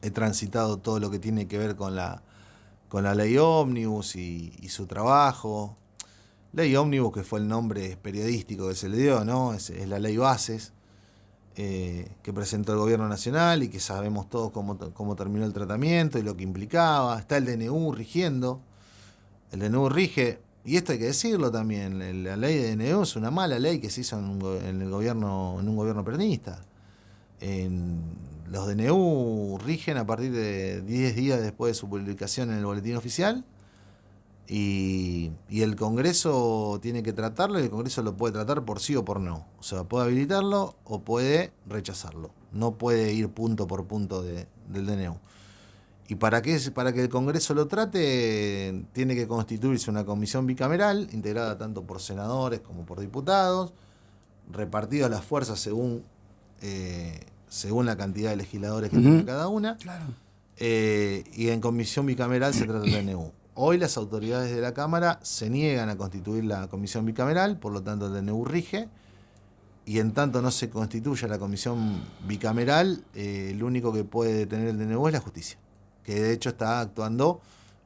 he transitado todo lo que tiene que ver con la ley ómnibus y su trabajo. Ley ómnibus, que fue el nombre periodístico que se le dio, ¿no? Es la ley bases que presentó el gobierno nacional y que sabemos todos cómo terminó el tratamiento y lo que implicaba. Está el DNU rigiendo. El DNU rige, y esto hay que decirlo también, la ley de DNU es una mala ley que se hizo en un gobierno peronista. Los DNU rigen a partir de 10 días después de su publicación en el boletín oficial y el Congreso tiene que tratarlo y el Congreso lo puede tratar por sí o por no. O sea, puede habilitarlo o puede rechazarlo. No puede ir punto por punto del DNU. Y para que el Congreso lo trate, tiene que constituirse una comisión bicameral, integrada tanto por senadores como por diputados, repartidas las fuerzas según la cantidad de legisladores que tenga cada una. Claro. Y en comisión bicameral se trata el DNU. Hoy las autoridades de la Cámara se niegan a constituir la comisión bicameral, por lo tanto el DNU rige. Y en tanto no se constituya la comisión bicameral, el único que puede detener el DNU es la justicia, que de hecho está actuando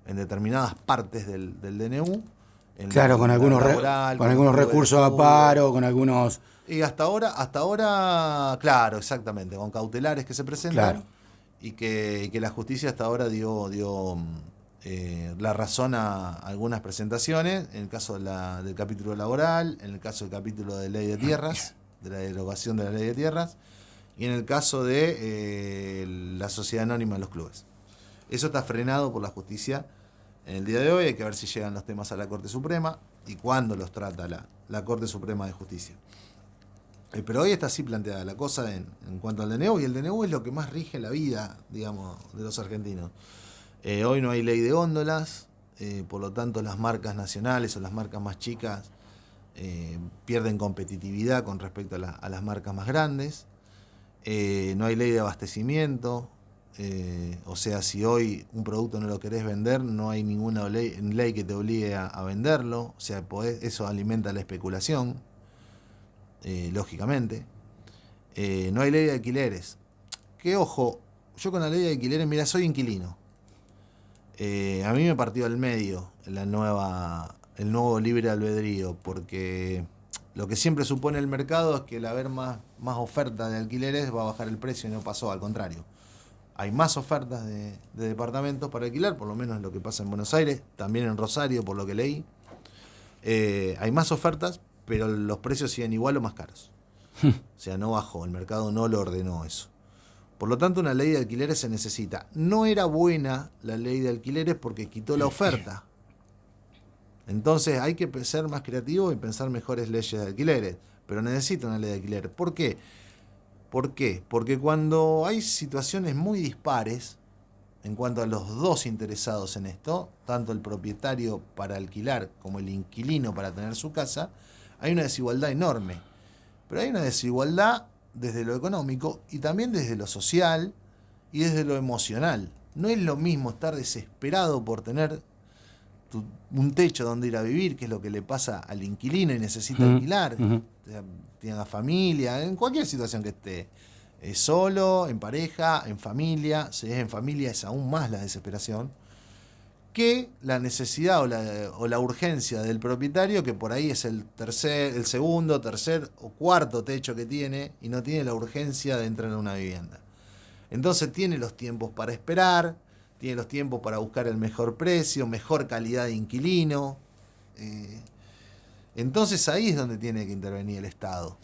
en determinadas partes del DNU. Claro, con algunos recursos a paro, con algunos... Y hasta ahora, claro, exactamente, con cautelares que se presentan. Claro. Y que la justicia hasta ahora dio la razón a algunas presentaciones, en el caso del capítulo laboral, en el caso del capítulo de ley de tierras, de la derogación de la ley de tierras, y en el caso de la sociedad anónima de los clubes. Eso está frenado por la justicia en el día de hoy. Hay que ver si llegan los temas a la Corte Suprema y cuándo los trata la Corte Suprema de Justicia. Pero hoy está así planteada la cosa en cuanto al DNU, y el DNU es lo que más rige la vida, digamos, de los argentinos. Hoy no hay ley de góndolas, por lo tanto las marcas nacionales o las marcas más chicas pierden competitividad con respecto a las marcas más grandes. No hay ley de abastecimiento. O sea, si hoy un producto no lo querés vender, no hay ninguna ley que te obligue a venderlo. O sea, eso alimenta la especulación, lógicamente. No hay ley de alquileres. Que ojo, yo con la ley de alquileres, mira, soy inquilino. A mí me partió al medio el nuevo libre albedrío, porque lo que siempre supone el mercado es que al haber más oferta de alquileres va a bajar el precio, y no pasó, al contrario. Hay más ofertas de departamentos para alquilar, por lo menos lo que pasa en Buenos Aires, también en Rosario, por lo que leí. Hay más ofertas, pero los precios siguen igual o más caros. O sea, no bajó, el mercado no lo ordenó eso. Por lo tanto, una ley de alquileres se necesita. No era buena la ley de alquileres porque quitó la oferta. Entonces hay que ser más creativo y pensar mejores leyes de alquileres. Pero necesita una ley de alquileres. ¿Por qué? Porque cuando hay situaciones muy dispares en cuanto a los dos interesados en esto, tanto el propietario para alquilar como el inquilino para tener su casa, hay una desigualdad enorme. Pero hay una desigualdad desde lo económico y también desde lo social y desde lo emocional. No es lo mismo estar desesperado por tener un techo donde ir a vivir, que es lo que le pasa al inquilino y necesita alquilar. Tiene una familia, en cualquier situación que esté, solo, en pareja, en familia. Si es en familia es aún más la desesperación, que la necesidad o la urgencia del propietario, que por ahí es el segundo, tercer o cuarto techo que tiene y no tiene la urgencia de entrar en una vivienda. Entonces tiene los tiempos para esperar, tiene los tiempos para buscar el mejor precio, mejor calidad de inquilino. Entonces ahí es donde tiene que intervenir el Estado.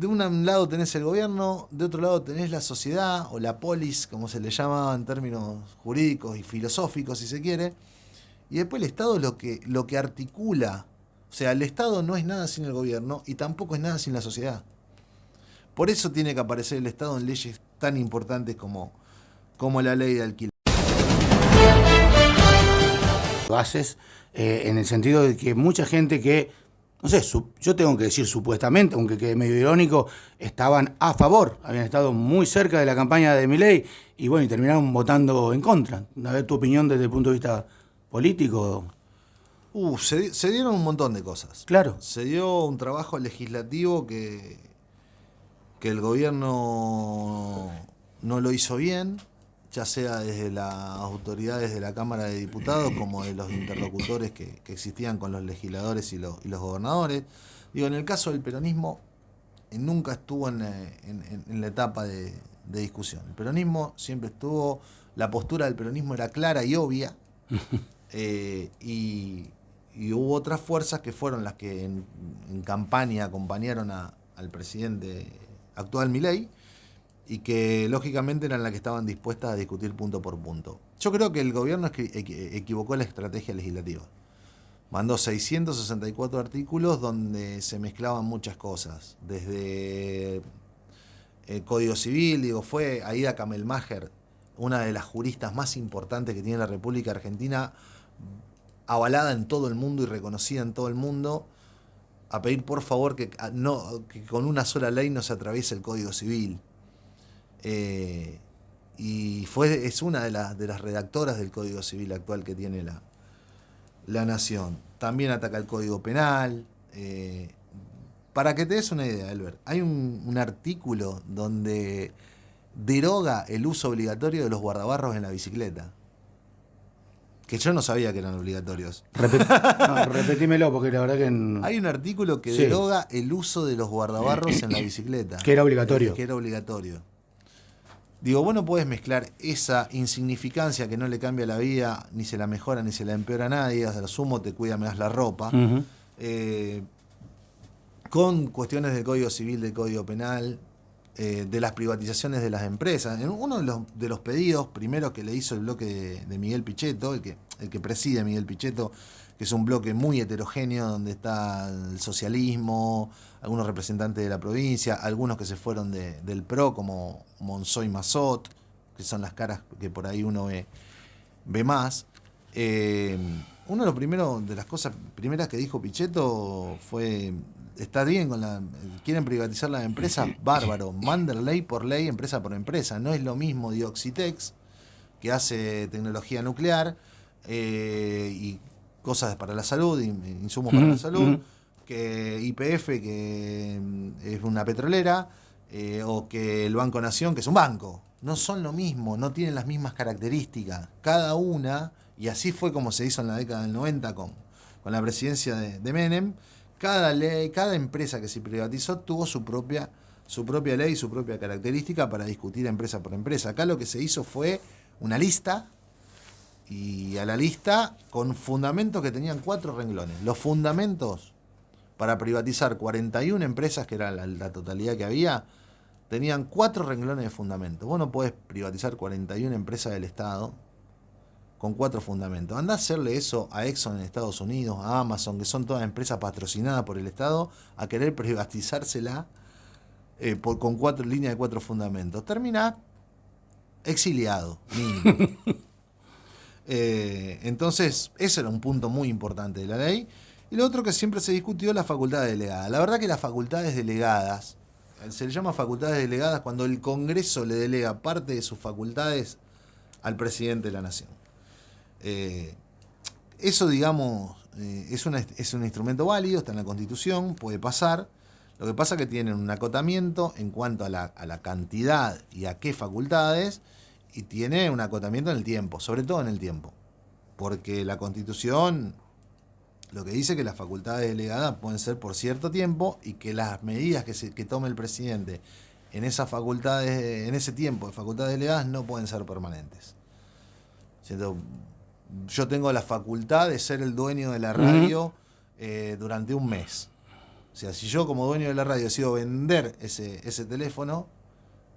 De un lado tenés el gobierno, de otro lado tenés la sociedad, o la polis, como se le llama en términos jurídicos y filosóficos, si se quiere. Y después el Estado es lo que articula. O sea, el Estado no es nada sin el gobierno y tampoco es nada sin la sociedad. Por eso tiene que aparecer el Estado en leyes tan importantes como la ley de alquiler. Bases, en el sentido de que mucha gente que, no sé, yo tengo que decir supuestamente, aunque quede medio irónico, estaban a favor, habían estado muy cerca de la campaña de Milei y bueno, y terminaron votando en contra. A ver tu opinión desde el punto de vista político. Se dieron un montón de cosas. Claro. Se dio un trabajo legislativo que que el gobierno no lo hizo bien, ya sea desde las autoridades de la Cámara de Diputados como de los interlocutores que existían con los legisladores y los gobernadores. Digo, en el caso del peronismo, nunca estuvo en la etapa de discusión. El peronismo siempre estuvo, la postura del peronismo era clara y obvia, y hubo otras fuerzas que fueron las que en campaña acompañaron al presidente actual Milei, y que lógicamente eran las que estaban dispuestas a discutir punto por punto. Yo creo que el gobierno equivocó la estrategia legislativa. Mandó 664 artículos donde se mezclaban muchas cosas, desde el Código Civil, digo, fue Aida Kamelmacher, una de las juristas más importantes que tiene la República Argentina, avalada en todo el mundo y reconocida en todo el mundo, a pedir por favor que con una sola ley no se atraviese el Código Civil. Y es una de las redactoras del Código Civil actual que tiene la Nación. También ataca el Código Penal. Para que te des una idea, Albert, hay un artículo donde deroga el uso obligatorio de los guardabarros en la bicicleta. Que yo no sabía que eran obligatorios. Repetímelo, porque la verdad que... Hay un artículo que deroga el uso de los guardabarros en la bicicleta. Que era obligatorio. Que era obligatorio. Digo, vos no podés mezclar esa insignificancia que no le cambia la vida, ni se la mejora, ni se la empeora a nadie, hasta lo sumo te cuida, me das la ropa, con cuestiones del Código Civil, del Código Penal, de las privatizaciones de las empresas. En uno de los pedidos primero que le hizo el bloque de Miguel Pichetto, el que preside Miguel Pichetto, que es un bloque muy heterogéneo donde está el socialismo, algunos representantes de la provincia, algunos que se fueron del PRO como Monzó y Mazot, que son las caras que por ahí uno ve más. Uno de las cosas primeras que dijo Pichetto fue: está bien quieren privatizar las empresas, bárbaro, manden ley por ley, empresa por empresa. No es lo mismo Dioxitex, que hace tecnología nuclear y cosas para la salud, insumos para la salud, que YPF, que es una petrolera, o que el Banco Nación, que es un banco. No son lo mismo, no tienen las mismas características. Cada una, y así fue como se hizo en la década del 90 con la presidencia de Menem, cada empresa que se privatizó tuvo su propia ley, su propia característica para discutir empresa por empresa. Acá lo que se hizo fue una lista, y a la lista con fundamentos que tenían 4 renglones. Los fundamentos para privatizar 41 empresas, que era la totalidad que había, tenían 4 renglones de fundamentos. Vos no podés privatizar 41 empresas del Estado con 4 fundamentos. Andá a hacerle eso a Exxon en Estados Unidos, a Amazon, que son todas empresas patrocinadas por el Estado, a querer privatizársela con 4 líneas de 4 fundamentos. Termina exiliado, mínimo. Entonces, ese era un punto muy importante de la ley. Y lo otro que siempre se discutió, la facultad delegada. La verdad que las facultades delegadas, se le llama facultades delegadas cuando el Congreso le delega parte de sus facultades al presidente de la Nación. Eso, digamos, es un instrumento válido, está en la Constitución, puede pasar. Lo que pasa es que tienen un acotamiento en cuanto a la cantidad y a qué facultades, y tiene un acotamiento en el tiempo, sobre todo en el tiempo. Porque la Constitución lo que dice que las facultades delegadas pueden ser por cierto tiempo, y que las medidas que tome el presidente en esas facultades, en ese tiempo de facultades delegadas, no pueden ser permanentes. Yo tengo la facultad de ser el dueño de la radio durante un mes. O sea, si yo como dueño de la radio decido vender ese teléfono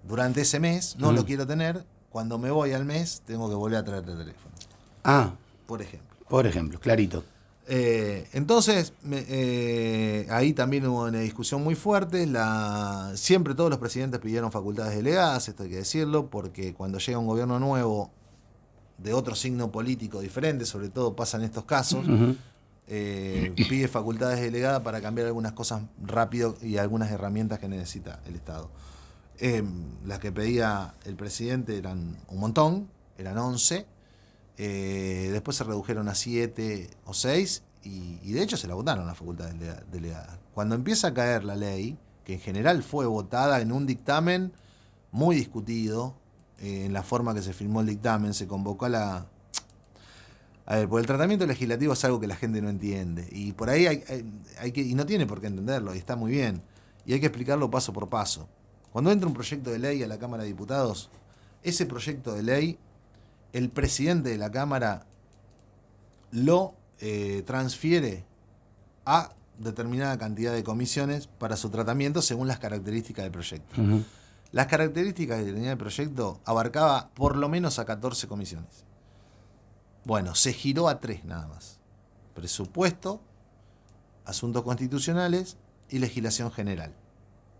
durante ese mes, no lo quiero tener, cuando me voy al mes tengo que volver a traer el teléfono. Por ejemplo. Por ejemplo, clarito. Entonces, ahí también hubo una discusión muy fuerte. Siempre todos los presidentes pidieron facultades delegadas, esto hay que decirlo, porque cuando llega un gobierno nuevo de otro signo político diferente, sobre todo pasa en estos casos, pide facultades delegadas para cambiar algunas cosas rápido y algunas herramientas que necesita el Estado. Las que pedía el presidente eran un montón, eran 11. Después se redujeron a 7 o 6 y de hecho se la votaron las facultades delegadas. Cuando empieza a caer la ley, que en general fue votada en un dictamen muy discutido, en la forma que se firmó el dictamen, se convocó a la... A ver, porque el tratamiento legislativo es algo que la gente no entiende, y por ahí hay que, y no tiene por qué entenderlo, y está muy bien, y hay que explicarlo paso por paso. Cuando entra un proyecto de ley a la Cámara de Diputados, ese proyecto de ley, el presidente de la Cámara lo transfiere a determinada cantidad de comisiones para su tratamiento según las características del proyecto. Ujú. Las características que tenía el proyecto abarcaba por lo menos a 14 comisiones. Bueno, se giró a 3 nada más. Presupuesto, asuntos constitucionales y legislación general.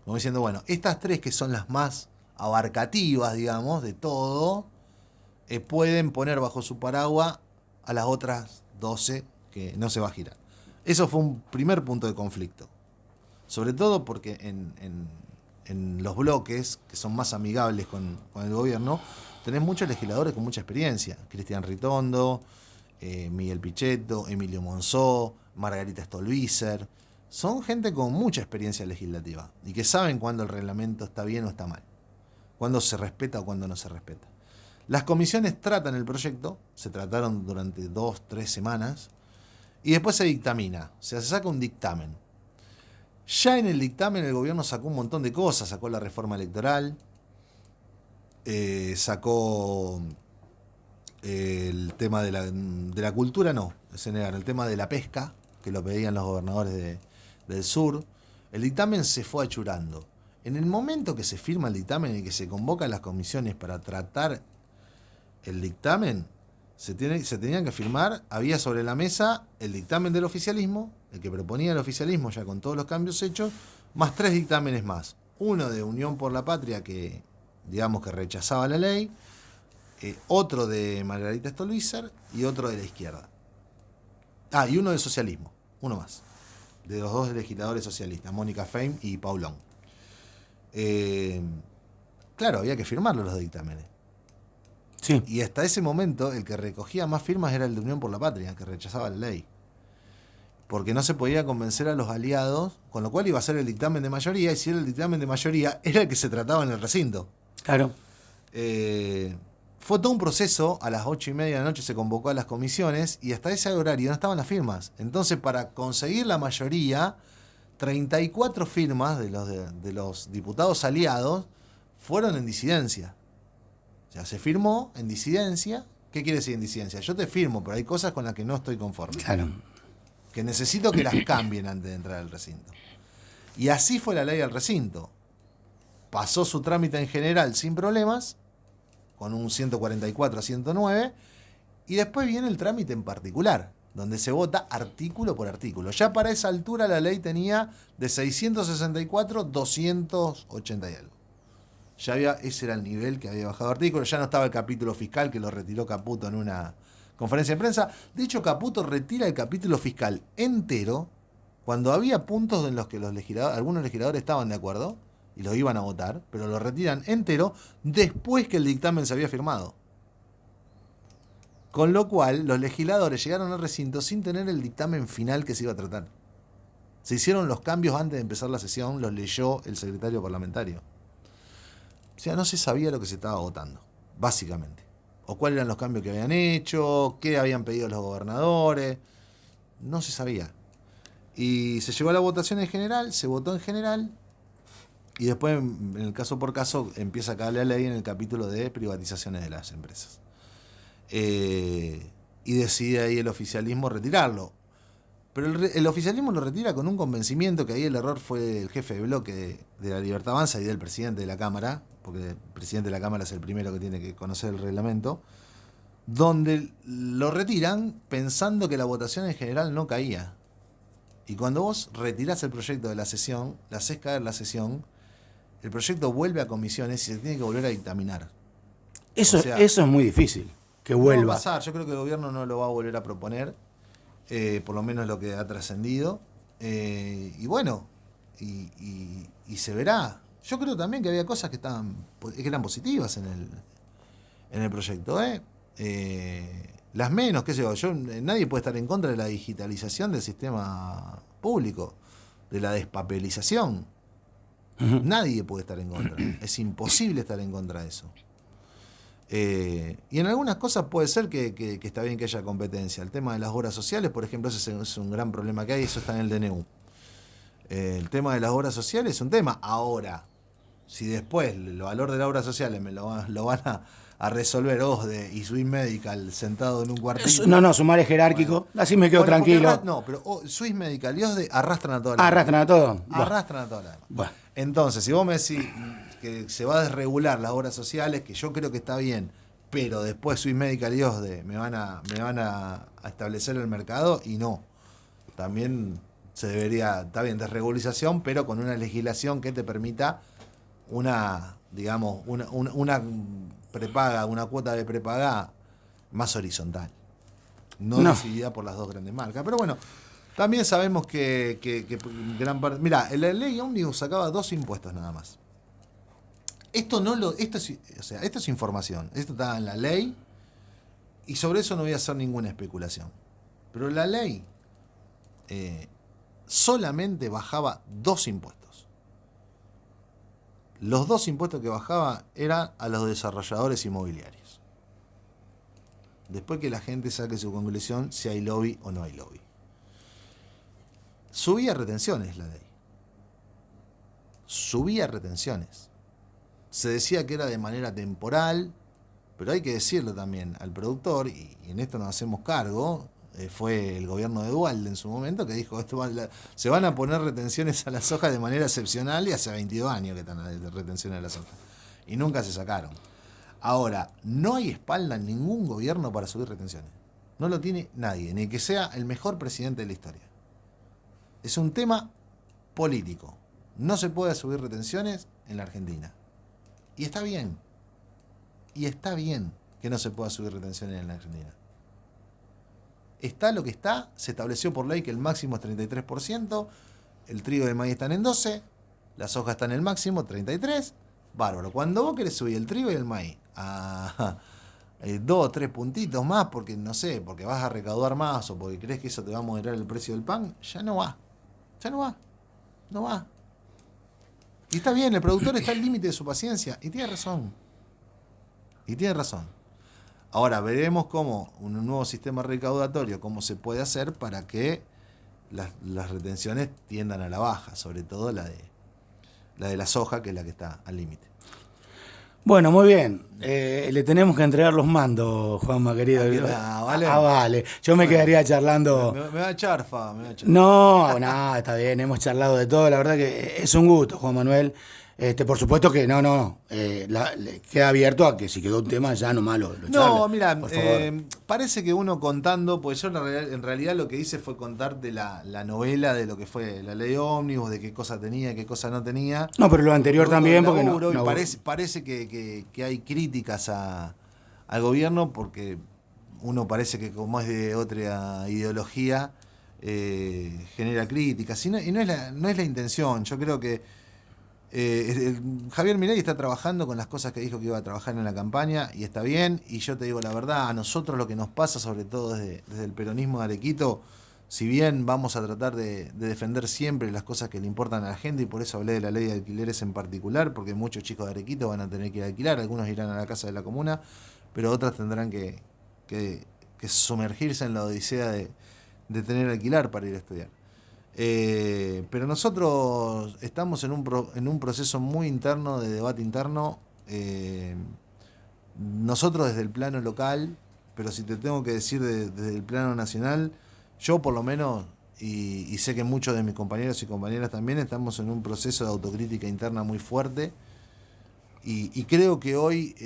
Como diciendo, bueno, estas 3 que son las más abarcativas, digamos, de todo, pueden poner bajo su paraguas a las otras 12 que no se va a girar. Eso fue un primer punto de conflicto. Sobre todo porque en los bloques, que son más amigables con el gobierno, tenés muchos legisladores con mucha experiencia. Cristian Ritondo, Miguel Pichetto, Emilio Monzó, Margarita Stolbizer. Son gente con mucha experiencia legislativa y que saben cuándo el reglamento está bien o está mal, cuándo se respeta o cuándo no se respeta. Las comisiones tratan el proyecto, se trataron durante 2-3 semanas, y después se dictamina, o sea, se saca un dictamen. Ya en el dictamen el gobierno sacó un montón de cosas, sacó la reforma electoral, sacó el tema de la cultura, no, se negaron, el tema de la pesca, que lo pedían los gobernadores del sur. El dictamen se fue achurando. En el momento que se firma el dictamen y que se convocan las comisiones para tratar el dictamen, se tenían que firmar, había sobre la mesa el dictamen del oficialismo, el que proponía el oficialismo ya con todos los cambios hechos, más 3 dictámenes más. Uno de Unión por la Patria, que digamos que rechazaba la ley, otro de Margarita Stolbizer y otro de la izquierda. Y uno del socialismo, uno más, de los 2 legisladores socialistas, Mónica Fein y Paulón. Claro, había que firmarlo los dictámenes. Sí. Y hasta ese momento el que recogía más firmas era el de Unión por la Patria, que rechazaba la ley. Porque no se podía convencer a los aliados, con lo cual iba a ser el dictamen de mayoría, y si era el dictamen de mayoría, era el que se trataba en el recinto. Claro. Fue todo un proceso, a las 8:30 de la noche se convocó a las comisiones, y hasta ese horario no estaban las firmas. Entonces, para conseguir la mayoría, 34 firmas de los diputados aliados fueron en disidencia. O sea, se firmó en disidencia. ¿Qué quiere decir en disidencia? Yo te firmo, pero hay cosas con las que no estoy conforme. Claro. Que necesito que las cambien antes de entrar al recinto. Y así fue la ley al recinto. Pasó su trámite en general sin problemas, con un 144-109, y después viene el trámite en particular, donde se vota artículo por artículo. Ya para esa altura la ley tenía de 664, 280 y algo. Ese era el nivel que había bajado artículos, ya no estaba el capítulo fiscal que lo retiró Caputo en una conferencia de prensa. De hecho, Caputo retira el capítulo fiscal entero cuando había puntos en los que algunos legisladores estaban de acuerdo y lo iban a votar, pero lo retiran entero después que el dictamen se había firmado. Con lo cual, los legisladores llegaron al recinto sin tener el dictamen final que se iba a tratar. Se hicieron los cambios antes de empezar la sesión, los leyó el secretario parlamentario. O sea, no se sabía lo que se estaba votando, básicamente. O cuáles eran los cambios que habían hecho, qué habían pedido los gobernadores. No se sabía. Y se llegó a la votación en general, se votó en general, y después, en el caso por caso, empieza a caer la ley en el capítulo de privatizaciones de las empresas. Y decide ahí el oficialismo retirarlo. Pero el oficialismo lo retira con un convencimiento, que ahí el error fue el jefe de bloque de la Libertad Avanza y del presidente de la Cámara, porque el presidente de la Cámara es el primero que tiene que conocer el reglamento, donde lo retiran pensando que la votación en general no caía. Y cuando vos retirás el proyecto de la sesión, le hacés caer la sesión, el proyecto vuelve a comisiones y se tiene que volver a dictaminar. Eso es muy difícil, que vuelva. No va a pasar, yo creo que el gobierno no lo va a volver a proponer. Por lo menos lo que ha trascendido, y bueno, y se verá. Yo creo también que había cosas que eran positivas en el proyecto, las menos, qué sé yo, nadie puede estar en contra de la digitalización del sistema público, de la despapelización. Nadie puede estar en contra. Es imposible estar en contra de eso. Y en algunas cosas puede ser que está bien que haya competencia. El tema de las obras sociales, por ejemplo, ese es un gran problema que hay, eso está en el DNU. El tema de las obras sociales es un tema. Ahora, si después el valor de las obras sociales me lo van a resolver OSDE y Swiss Medical sentado en un cuartito. No, sumar es jerárquico. Bueno, así me quedo tranquilo. No, pero Swiss Medical y OSDE arrastran a toda la Arrastran a todo. Arrastran a toda la demás. Entonces, si vos me decís que se va a desregular las obras sociales, que yo creo que está bien, pero después Swiss Medical y OSDE me van a establecer el mercado, y no. También se debería, está bien, desregulización, pero con una legislación que te permita una prepaga, una cuota de prepaga más horizontal, no decidida por las dos grandes marcas. Pero bueno, también sabemos que gran parte. Mirá, la ley Ómnibus sacaba 2 impuestos nada más. Esto es información, esto está en la ley, y sobre eso no voy a hacer ninguna especulación. Pero la ley solamente bajaba 2 impuestos. Los 2 impuestos que bajaba eran a los desarrolladores inmobiliarios. Después que la gente saque su conclusión si hay lobby o no hay lobby. Subía retenciones la ley. Subía retenciones. Se decía que era de manera temporal, pero hay que decirlo también al productor, y en esto nos hacemos cargo. Fue el gobierno de Duhalde en su momento que dijo se van a poner retenciones a la soja de manera excepcional, y hace 22 años que están las retenciones a la soja y nunca se sacaron. Ahora, no hay espalda en ningún gobierno para subir retenciones. No lo tiene nadie, ni que sea el mejor presidente de la historia. Es un tema político. No se puede subir retenciones en la Argentina. Y está bien. Y está bien que no se pueda subir retenciones en la Argentina. Está lo que está, se estableció por ley que el máximo es 33%, el trigo y el maíz están en 12%, la soja está en el máximo, 33%, bárbaro. Cuando vos querés subir el trigo y el maíz a 2 o 3 puntitos más, porque no sé, porque vas a recaudar más o porque crees que eso te va a moderar el precio del pan, ya no va. No va. Y está bien, el productor está al límite de su paciencia, y tiene razón. Ahora veremos cómo un nuevo sistema recaudatorio, cómo se puede hacer para que las retenciones tiendan a la baja, sobre todo la de la soja, que es la que está al límite. Bueno, muy bien. Le tenemos que entregar los mandos, Juanma, querido. ¿Vale? Vale. Yo me quedaría charlando. Me va a echar, No, está bien, hemos charlado de todo. La verdad que es un gusto, Juan Manuel. Por supuesto que le queda abierto a que si quedó un tema ya nomás lo charle. No, mira, parece que uno contando, pues yo en realidad lo que hice fue contarte la novela de lo que fue la ley Ómnibus, de qué cosa tenía, qué cosa no tenía. No, pero lo anterior también, porque parece que hay críticas al gobierno, porque uno parece que como es de otra ideología, genera críticas. Y no es la intención. Yo creo que Javier Milei está trabajando con las cosas que dijo que iba a trabajar en la campaña, y está bien. Y yo te digo la verdad, a nosotros lo que nos pasa, sobre todo desde el peronismo de Arequito, si bien vamos a tratar de defender siempre las cosas que le importan a la gente, y por eso hablé de la ley de alquileres en particular, porque muchos chicos de Arequito van a tener que ir a alquilar, algunos irán a la casa de la comuna, pero otras tendrán que sumergirse en la odisea de tener que alquilar para ir a estudiar. Pero nosotros estamos en un proceso muy interno, de debate interno, nosotros desde el plano local, pero si te tengo que decir desde el plano nacional, yo por lo menos, y sé que muchos de mis compañeros y compañeras también, estamos en un proceso de autocrítica interna muy fuerte, y creo que hoy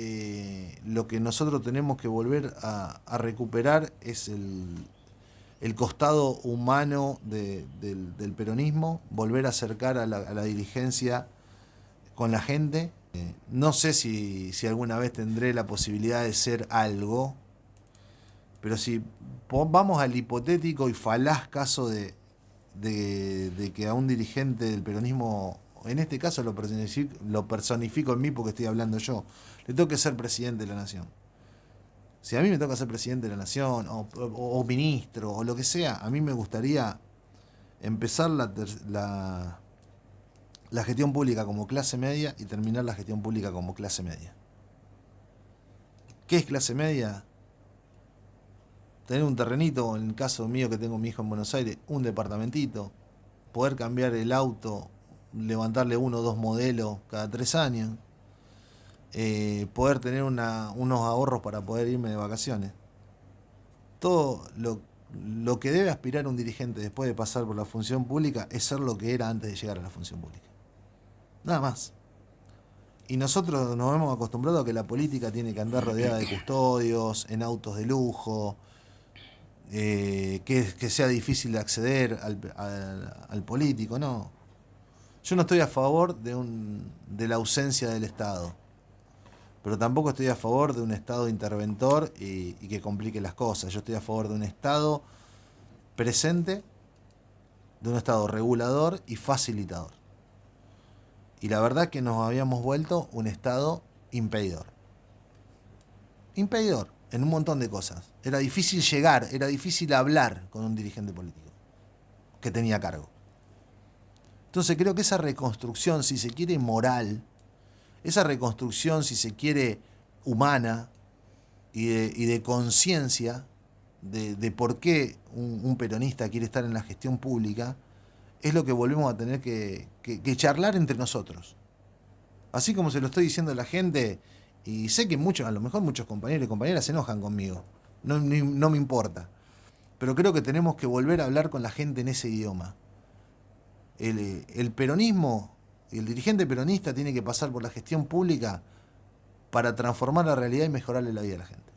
lo que nosotros tenemos que volver a recuperar es el costado humano del peronismo, volver a acercar a la dirigencia con la gente. No sé si alguna vez tendré la posibilidad de ser algo, pero si vamos al hipotético y falaz caso de que a un dirigente del peronismo, en este caso lo personifico en mí porque estoy hablando yo, le tengo que ser presidente de la nación. Si a mí me toca ser presidente de la nación, o ministro, o lo que sea, a mí me gustaría empezar la la gestión pública como clase media y terminar la gestión pública como clase media. ¿Qué es clase media? Tener un terrenito, en el caso mío que tengo mi hijo en Buenos Aires, un departamentito, poder cambiar el auto, levantarle 1 o 2 modelos cada 3 años, poder tener unos ahorros para poder irme de vacaciones. Todo lo que debe aspirar un dirigente después de pasar por la función pública es ser lo que era antes de llegar a la función pública. Nada más. Y nosotros nos hemos acostumbrado a que la política tiene que andar rodeada de custodios, en autos de lujo, que sea difícil de acceder al político. No. Yo no estoy a favor de la ausencia del Estado, pero tampoco estoy a favor de un Estado interventor y que complique las cosas. Yo estoy a favor de un Estado presente, de un Estado regulador y facilitador. Y la verdad es que nos habíamos vuelto un Estado impedidor. Impedidor en un montón de cosas. Era difícil llegar, era difícil hablar con un dirigente político que tenía cargo. Entonces creo que esa reconstrucción, si se quiere moral, esa reconstrucción, si se quiere humana y de conciencia de por qué un peronista quiere estar en la gestión pública, es lo que volvemos a tener que charlar entre nosotros. Así como se lo estoy diciendo a la gente, y sé que a lo mejor muchos compañeros y compañeras se enojan conmigo, no me importa, pero creo que tenemos que volver a hablar con la gente en ese idioma. El peronismo, el dirigente peronista tiene que pasar por la gestión pública para transformar la realidad y mejorarle la vida a la gente.